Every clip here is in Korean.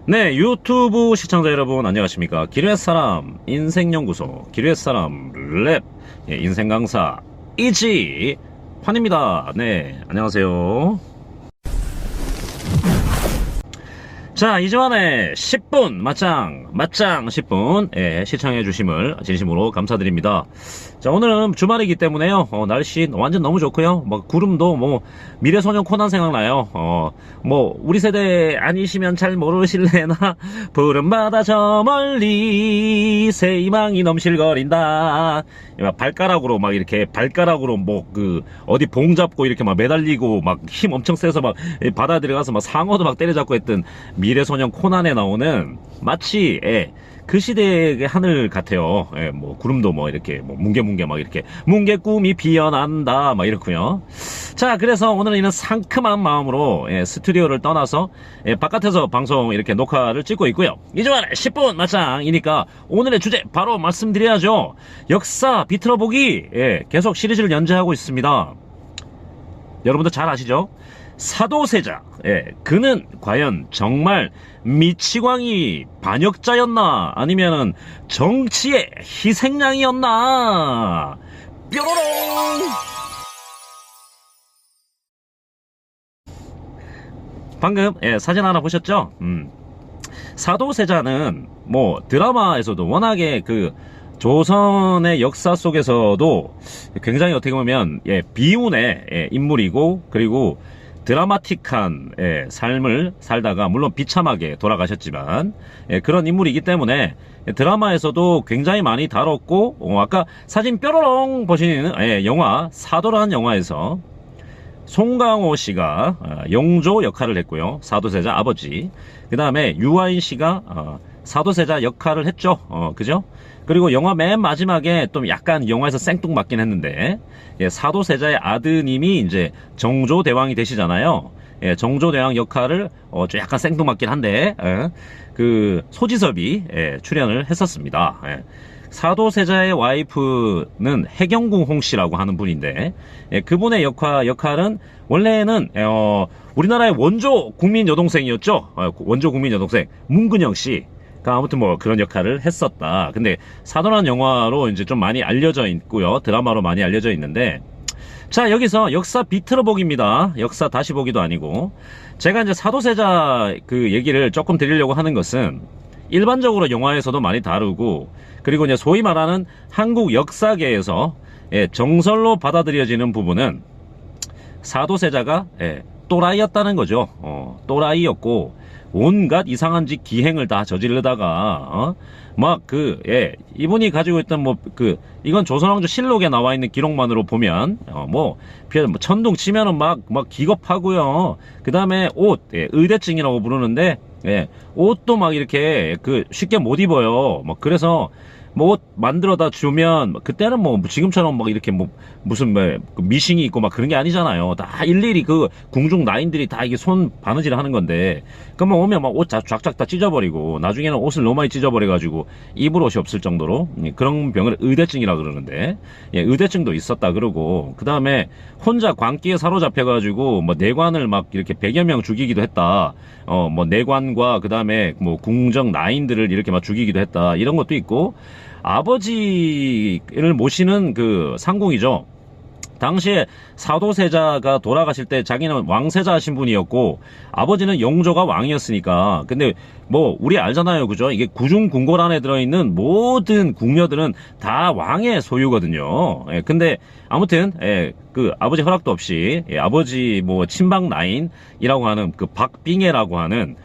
네, 유튜브 시청자 여러분 안녕하십니까. 기류의 사람 인생연구소 기류의 사람 랩 인생 강사 이지 환입니다. 네, 안녕하세요. 자, 이지환의 10분 맞짱 10분 시청해 주심을 진심으로 감사드립니다. 자, 오늘은 주말이기 때문에요. 날씨 완전 너무 좋고요. 구름도 미래소년 코난 생각나요. 우리 세대 아니시면 잘 모르실래나 푸른바다 저 멀리 새 희망이 넘실거린다. 발가락으로 어디 봉 잡고 이렇게 매달리고 힘 엄청 세서 바다 들어가서 상어도 때려잡고 했던 미래소년 코난에 나오는 마치 그 시대의 하늘 같아요. 구름도 이렇게 뭉게 이렇게 뭉게 꿈이 피어난다 이렇고요. 자, 그래서 오늘은 이런 상큼한 마음으로 스튜디오를 떠나서 바깥에서 방송 이렇게 녹화를 찍고 있고요. 이주환의 10분 맞짱이니까 오늘의 주제 바로 말씀드려야죠. 역사 비틀어보기 계속 시리즈를 연재하고 있습니다. 여러분들 잘 아시죠? 사도세자, 그는 과연 정말 미치광이 반역자였나 아니면은 정치의 희생양이었나? 뾰로롱. 방금 사진 하나 보셨죠? 사도세자는 드라마에서도 워낙에 조선의 역사 속에서도 굉장히 어떻게 보면 비운의 인물이고, 그리고 드라마틱한 삶을 살다가 물론 비참하게 돌아가셨지만 그런 인물이기 때문에 드라마에서도 굉장히 많이 다뤘고, 아까 사진 뾰로롱 보시는 영화 사도라는 영화에서 송강호 씨가 용조 역할을 했고요. 사도세자 아버지. 그 다음에 유아인 씨가 사도세자 역할을 했죠. 그죠? 그리고 영화 맨 마지막에 또 약간 영화에서 생뚱맞긴 했는데, 사도세자의 아드님이 이제 정조대왕이 되시잖아요. 정조대왕 역할을 좀 약간 생뚱맞긴 한데, 소지섭이 출연을 했었습니다. 사도세자의 와이프는 해경궁 홍씨라고 하는 분인데, 그분의 역할은 원래는 우리나라의 원조 국민 여동생이었죠. 원조 국민 여동생 문근영 씨. 아무튼 그런 역할을 했었다. 근데 사도라는 영화로 이제 좀 많이 알려져 있고요. 드라마로 많이 알려져 있는데, 자, 여기서 역사 비틀어보기입니다. 역사 다시 보기도 아니고, 제가 이제 사도세자 얘기를 조금 드리려고 하는 것은 일반적으로 영화에서도 많이 다루고, 그리고 이제 소위 말하는 한국 역사계에서 정설로 받아들여지는 부분은 사도세자가 또라이였다는 거죠. 또라이였고, 온갖 이상한 짓 기행을 다 저지르다가 이분이 가지고 있던 이건 조선왕조 실록에 나와 있는 기록만으로 보면 천둥 치면은 기겁하고요. 그 다음에 옷 의대증이라고 부르는데 옷도 이렇게 쉽게 못 입어요. 그래서 옷 만들어다 주면 그때는 지금처럼 이렇게 무슨 미싱이 있고 그런 게 아니잖아요. 다 일일이 궁중 나인들이 다 이게 손 바느질 하는 건데, 그러면 오면 옷 쫙쫙 다 찢어버리고, 나중에는 옷을 너무 많이 찢어버려가지고 입을 옷이 없을 정도로 그런 병을 의대증이라 그러는데, 의대증도 있었다 그러고, 그 다음에 혼자 광기에 사로잡혀가지고 내관을 이렇게 100여 명 죽이기도 했다. 내관과 그 다음에 궁정 나인들을 이렇게 죽이기도 했다. 이런 것도 있고, 아버지를 모시는 상궁이죠. 당시에 사도세자가 돌아가실 때 자기는 왕세자 신분이었고, 아버지는 용조가 왕이었으니까. 근데 우리 알잖아요, 그죠? 이게 구중궁궐 안에 들어있는 모든 궁녀들은 다 왕의 소유거든요. 근데 아무튼 아버지 허락도 없이 아버지 친박 나인이라고 하는 박빙애라고 하는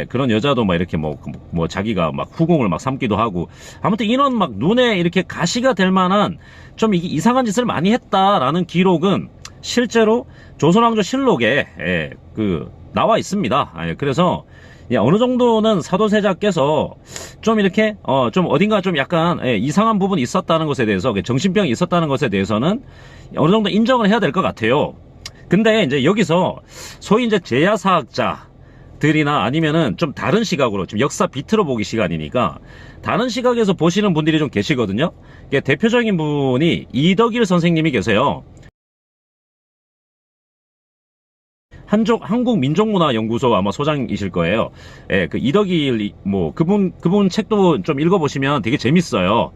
그런 여자도 이렇게 자기가 후궁을 삼기도 하고, 아무튼 이런 눈에 이렇게 가시가 될 만한 좀 이상한 짓을 많이 했다라는 기록은 실제로 조선왕조 실록에 나와 있습니다. 그래서 어느 정도는 사도세자께서 좀 이렇게 좀 어딘가 좀 약간 이상한 부분이 있었다는 것에 대해서, 정신병이 있었다는 것에 대해서는 어느 정도 인정을 해야 될 것 같아요. 근데 이제 여기서 소위 이제 재야사학자 들이나 아니면은 좀 다른 시각으로, 지금 역사 비틀어보기 시간이니까 다른 시각에서 보시는 분들이 좀 계시거든요. 대표적인 분이 이덕일 선생님이 계세요. 한국민족문화연구소 아마 소장이실 거예요. 예, 그 이덕일 뭐 그분 책도 좀 읽어보시면 되게 재밌어요.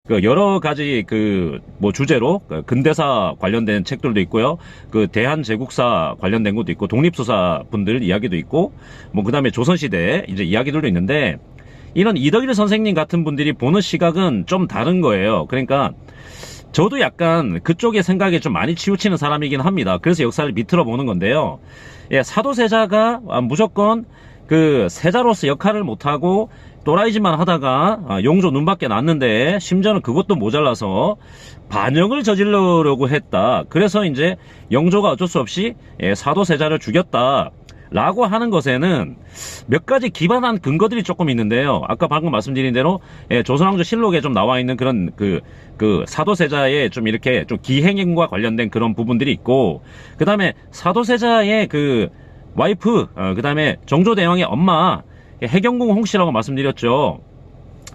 그 여러 가지 그 뭐 주제로 그 근대사 관련된 책들도 있고요. 그 대한제국사 관련된 것도 있고 독립소사 분들 이야기도 있고 뭐 그다음에 조선시대 이제 이야기들도 있는데 이런 이덕일 선생님 같은 분들이 보는 시각은 좀 다른 거예요. 그러니까 저도 약간 그쪽의 생각에 좀 많이 치우치는 사람이긴 합니다. 그래서 역사를 비틀어 보는 건데요. 예, 사도세자가 무조건 그 세자로서 역할을 못하고 또라이짓만 하다가 용조 눈밖에 났는데 심지어는 그것도 모자라서 반역을 저지르려고 했다. 그래서 이제 영조가 어쩔 수 없이 사도세자를 죽였다. 라고 하는 것에는 몇 가지 기반한 근거들이 조금 있는데요. 아까 방금 말씀드린 대로 조선왕조 실록에 좀 나와 있는 그런 그 사도세자의 좀 이렇게 좀 기행행과 관련된 그런 부분들이 있고, 그 다음에 사도세자의 그 와이프, 그 다음에 정조대왕의 엄마 해경궁 홍씨라고 말씀드렸죠.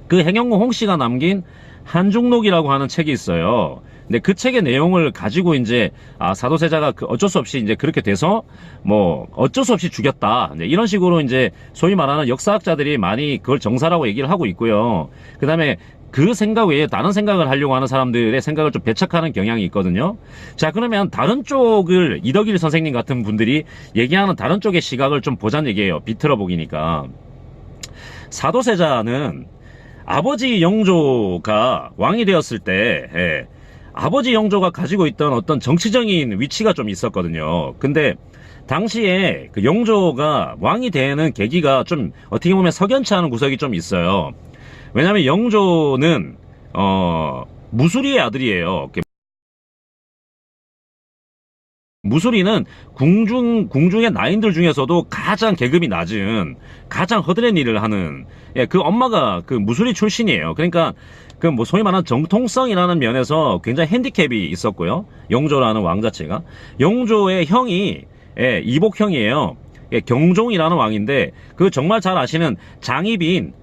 그 해경궁 홍씨가 남긴 한중록이라고 하는 책이 있어요. 근데 그 책의 내용을 가지고 이제 사도세자가 어쩔 수 없이 이제 그렇게 돼서 뭐 어쩔 수 없이 죽였다. 이런 식으로 이제 소위 말하는 역사학자들이 많이 그걸 정사라고 얘기를 하고 있고요. 그다음에 그 생각 외에 다른 생각을 하려고 하는 사람들의 생각을 좀 배척하는 경향이 있거든요. 자, 그러면 다른 쪽을 이덕일 선생님 같은 분들이 얘기하는 다른 쪽의 시각을 좀 보자는 얘기예요. 비틀어 보기니까. 사도세자는 아버지 영조가 왕이 되었을 때 아버지 영조가 가지고 있던 어떤 정치적인 위치가 좀 있었거든요. 근데 당시에 그 영조가 왕이 되는 계기가 좀 어떻게 보면 석연치 않은 구석이 좀 있어요. 왜냐하면 영조는 무수리의 아들이에요. 무수리는 궁중의 나인들 중에서도 가장 계급이 낮은, 가장 허드렛 일을 하는, 그 엄마가 그 무수리 출신이에요. 그러니까 그 뭐 소위 말하는 정통성이라는 면에서 굉장히 핸디캡이 있었고요. 영조라는 왕 자체가. 영조의 형이 이복형이에요. 경종이라는 왕인데 그 정말 잘 아시는 장희빈,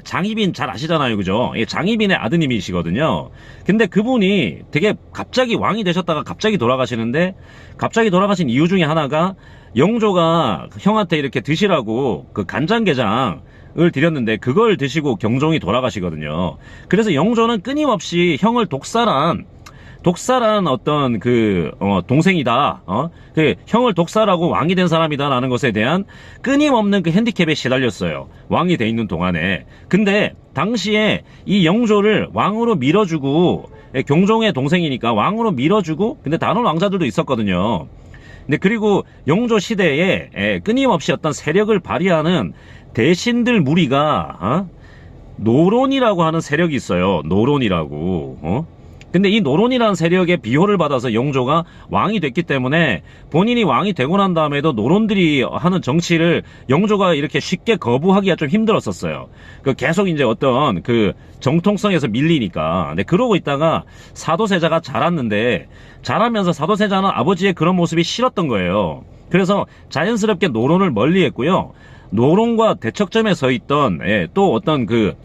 장희빈 잘 아시잖아요. 그죠? 장희빈의 아드님이시거든요. 근데 그분이 되게 갑자기 왕이 되셨다가 갑자기 돌아가시는데, 갑자기 돌아가신 이유 중에 하나가 영조가 형한테 이렇게 드시라고 그 간장게장을 드렸는데 그걸 드시고 경종이 돌아가시거든요. 그래서 영조는 끊임없이 형을 독살한 어떤 동생이다, 그 형을 독살하고 왕이 된 사람이다라는 것에 대한 끊임없는 그 핸디캡에 시달렸어요. 왕이 돼 있는 동안에. 근데 당시에 이 영조를 왕으로 밀어주고, 경종의 동생이니까 왕으로 밀어주고, 근데 다른 왕자들도 있었거든요. 근데 그리고 영조 시대에 끊임없이 어떤 세력을 발휘하는 대신들 무리가 노론이라고 하는 세력이 있어요. 노론이라고. 근데 이 노론이라는 세력의 비호를 받아서 영조가 왕이 됐기 때문에 본인이 왕이 되고 난 다음에도 노론들이 하는 정치를 영조가 이렇게 쉽게 거부하기가 좀 힘들었었어요. 계속 이제 어떤 그 정통성에서 밀리니까. 근데 그러고 있다가 사도세자가 자라면서 사도세자는 아버지의 그런 모습이 싫었던 거예요. 그래서 자연스럽게 노론을 멀리 했고요. 노론과 대척점에 서 있던 또 어떤 그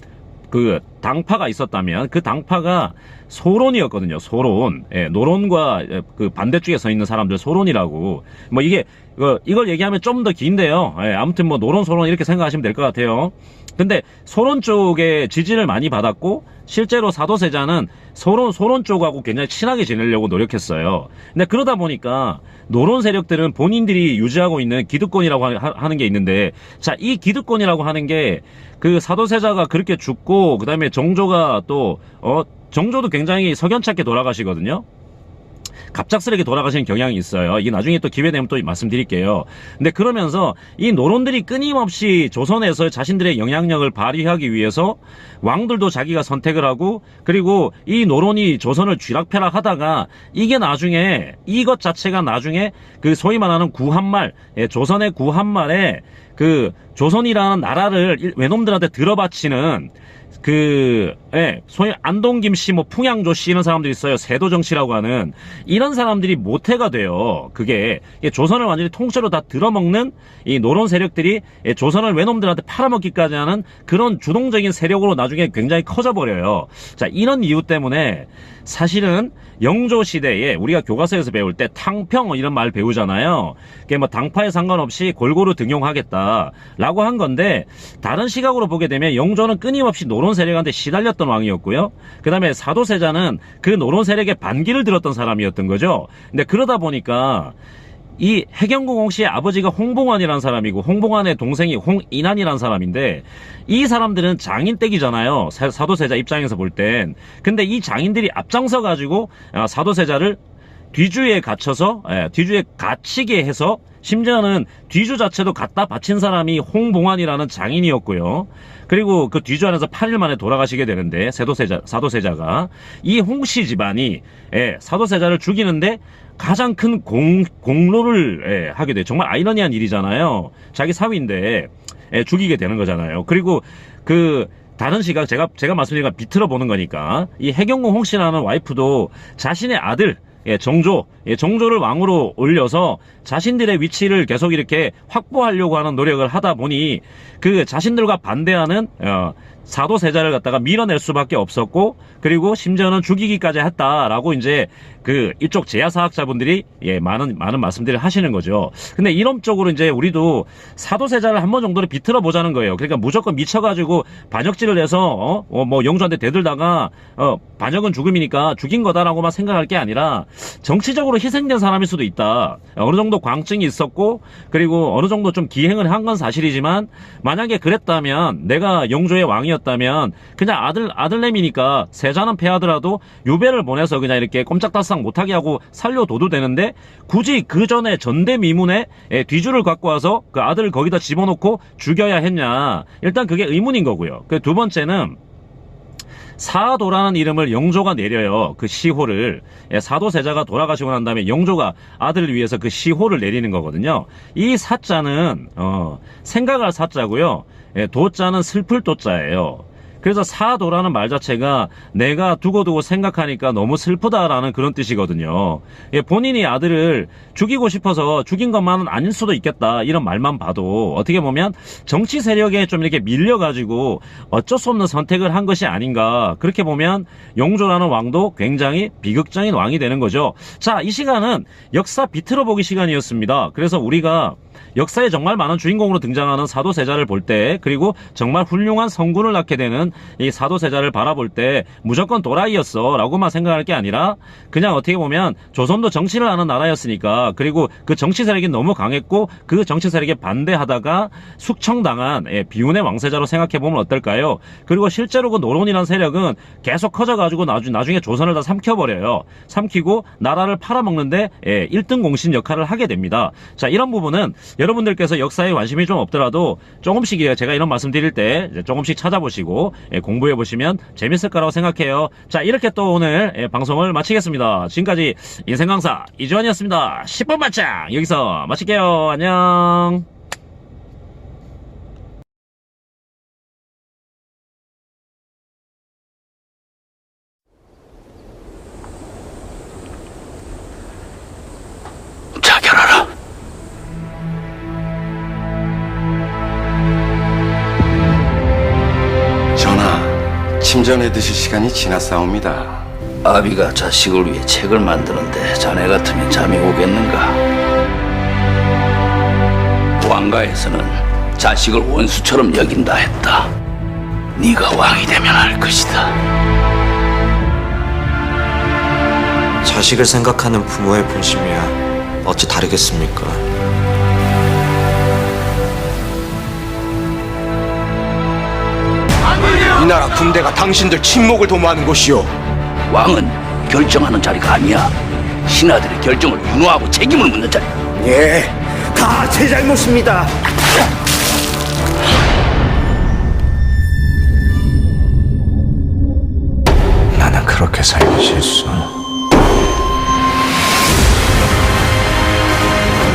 당파가 있었다면 그 당파가 소론이었거든요. 소론. 노론과 그 반대쪽에 서 있는 사람들 소론이라고. 뭐 이걸 얘기하면 좀 더 긴데요. 아무튼 뭐 노론 소론 이렇게 생각하시면 될 것 같아요. 근데 소론 쪽에 지지를 많이 받았고 실제로 사도세자는 소론 쪽하고 굉장히 친하게 지내려고 노력했어요. 근데 그러다 보니까 노론 세력들은 본인들이 유지하고 있는 기득권이라고 하는 게 있는데, 자, 이 기득권이라고 하는 게 그 사도세자가 그렇게 죽고 그다음에 정조가 또 정조도 굉장히 석연찮게 돌아가시거든요. 갑작스럽게 돌아가시는 경향이 있어요. 이게 나중에 또 기회 되면 또 말씀드릴게요. 근데 그러면서 이 노론들이 끊임없이 조선에서 자신들의 영향력을 발휘하기 위해서 왕들도 자기가 선택을 하고, 그리고 이 노론이 조선을 쥐락펴락 하다가 이것 자체가 나중에 그 소위 말하는 구한말, 조선의 구한말에 그 조선이라는 나라를 외놈들한테 들어바치는 소위 안동김 씨, 뭐 풍양조 씨 이런 사람들이 있어요. 세도정치라고 하는 이런 사람들이 모태가 돼요. 그게 조선을 완전히 통째로 다 들어먹는 이 노론 세력들이 조선을 외놈들한테 팔아먹기까지 하는 그런 주동적인 세력으로 나중에 굉장히 커져버려요. 자, 이런 이유 때문에 사실은 영조 시대에 우리가 교과서에서 배울 때 탕평 이런 말 배우잖아요. 그게 뭐 당파에 상관없이 골고루 등용하겠다라고 한 건데, 다른 시각으로 보게 되면 영조는 끊임없이 노론 세력한테 시달렸던 왕이었고요. 그 다음에 사도세자는 그 노론 세력의 반기를 들었던 사람이었던 거죠. 근데 그러다 보니까 이 해경궁 홍씨의 아버지가 홍봉환이라는 사람이고 홍봉환의 동생이 홍인환이라는 사람인데, 이 사람들은 장인댁이잖아요. 사도세자 입장에서 볼 땐. 근데 이 장인들이 앞장서 가지고 사도세자를 뒤주에 갇히게 해서, 심지어는 뒤주 자체도 갖다 바친 사람이 홍봉환이라는 장인이었고요. 그리고 그 뒤주 안에서 8일 만에 돌아가시게 되는데, 사도세자가 이 홍씨 집안이 사도세자를 죽이는데 가장 큰 공로를 하게 돼요. 정말 아이러니한 일이잖아요. 자기 사위인데 죽이게 되는 거잖아요. 그리고 다른 시각, 제가 말씀드린 건 비틀어 보는 거니까, 이 해경궁 홍씨라는 와이프도 자신의 아들 정조를 왕으로 올려서 자신들의 위치를 계속 이렇게 확보하려고 하는 노력을 하다 보니 그 자신들과 반대하는 사도세자를 갖다가 밀어낼 수밖에 없었고, 그리고 심지어는 죽이기까지 했다라고 이제 이쪽 제야사학자분들이 많은 말씀들을 하시는 거죠. 근데 이론적으로 이제 우리도 사도세자를 한 번 정도는 비틀어 보자는 거예요. 그러니까 무조건 미쳐가지고 반역질을 해서 뭐 영조한테 대들다가 반역은 죽음이니까 죽인 거다라고만 생각할 게 아니라, 정치적으로 희생된 사람일 수도 있다. 어느 정도 광증이 있었고, 그리고 어느 정도 좀 기행을 한 건 사실이지만, 만약에 그랬다면, 내가 영조의 왕이었다면 그냥 아들내미니까 세자는 패하더라도 유배를 보내서 그냥 이렇게 꼼짝달싹 못하게 하고 살려둬도 되는데, 굳이 그 전에 전대미문에 뒤주를 갖고 와서 그 아들을 거기다 집어넣고 죽여야 했냐. 일단 그게 의문인 거고요. 그 두 번째는, 사도라는 이름을 영조가 내려요. 그 시호를. 사도세자가 돌아가시고 난 다음에 영조가 아들을 위해서 그 시호를 내리는 거거든요. 이 사자는 생각할 사자고요. 도자는 슬플 도자예요. 그래서 사도라는 말 자체가 내가 두고두고 생각하니까 너무 슬프다라는 그런 뜻이거든요. 본인이 아들을 죽이고 싶어서 죽인 것만은 아닐 수도 있겠다, 이런 말만 봐도 어떻게 보면 정치 세력에 좀 이렇게 밀려가지고 어쩔 수 없는 선택을 한 것이 아닌가, 그렇게 보면 영조라는 왕도 굉장히 비극적인 왕이 되는 거죠. 자, 이 시간은 역사 비틀어 보기 시간이었습니다. 그래서 우리가 역사에 정말 많은 주인공으로 등장하는 사도세자를 볼 때, 그리고 정말 훌륭한 성군을 낳게 되는 이 사도세자를 바라볼 때 무조건 도라이였어 라고만 생각할 게 아니라, 그냥 어떻게 보면 조선도 정치를 하는 나라였으니까, 그리고 그 정치 세력이 너무 강했고 그 정치 세력에 반대하다가 숙청당한 비운의 왕세자로 생각해보면 어떨까요? 그리고 실제로 그 노론이라는 세력은 계속 커져가지고 나중에 조선을 다 삼켜버려요. 삼키고 나라를 팔아먹는데 1등 공신 역할을 하게 됩니다. 자, 이런 부분은 여러분들께서 역사에 관심이 좀 없더라도 조금씩, 제가 이런 말씀 드릴 때 조금씩 찾아보시고 공부해 보시면 재밌을 거라고 생각해요. 자, 이렇게 또 오늘 방송을 마치겠습니다. 지금까지 인생 강사 이주환이었습니다. 10분 맞짱 여기서 마칠게요. 안녕. 자결하라. 전하, 침전해 드실 시간이 지났사옵니다. 아비가 자식을 위해 책을 만드는데 자네 같으면 잠이 오겠는가? 왕가에서는 자식을 원수처럼 여긴다 했다. 네가 왕이 되면 알 것이다. 자식을 생각하는 부모의 본심이야 어찌 다르겠습니까? 이 나라 군대가 당신들 침묵을 도모하는 곳이오. 왕은 결정하는 자리가 아니야. 신하들의 결정을 윤호하고 책임을 묻는 자리. 예, 다 제 잘못입니다. 나는 그렇게 살기 싫소.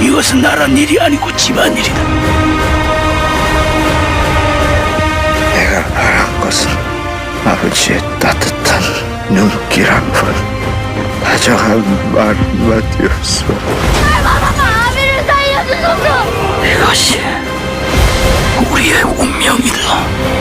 이것은 나란 일이 아니고 집안일이다. 것은 아버지의 따뜻한 눈길 한 번, 다정한 말 한마디였어. 아비를 살려주소서. 이것이 우리의 운명이다.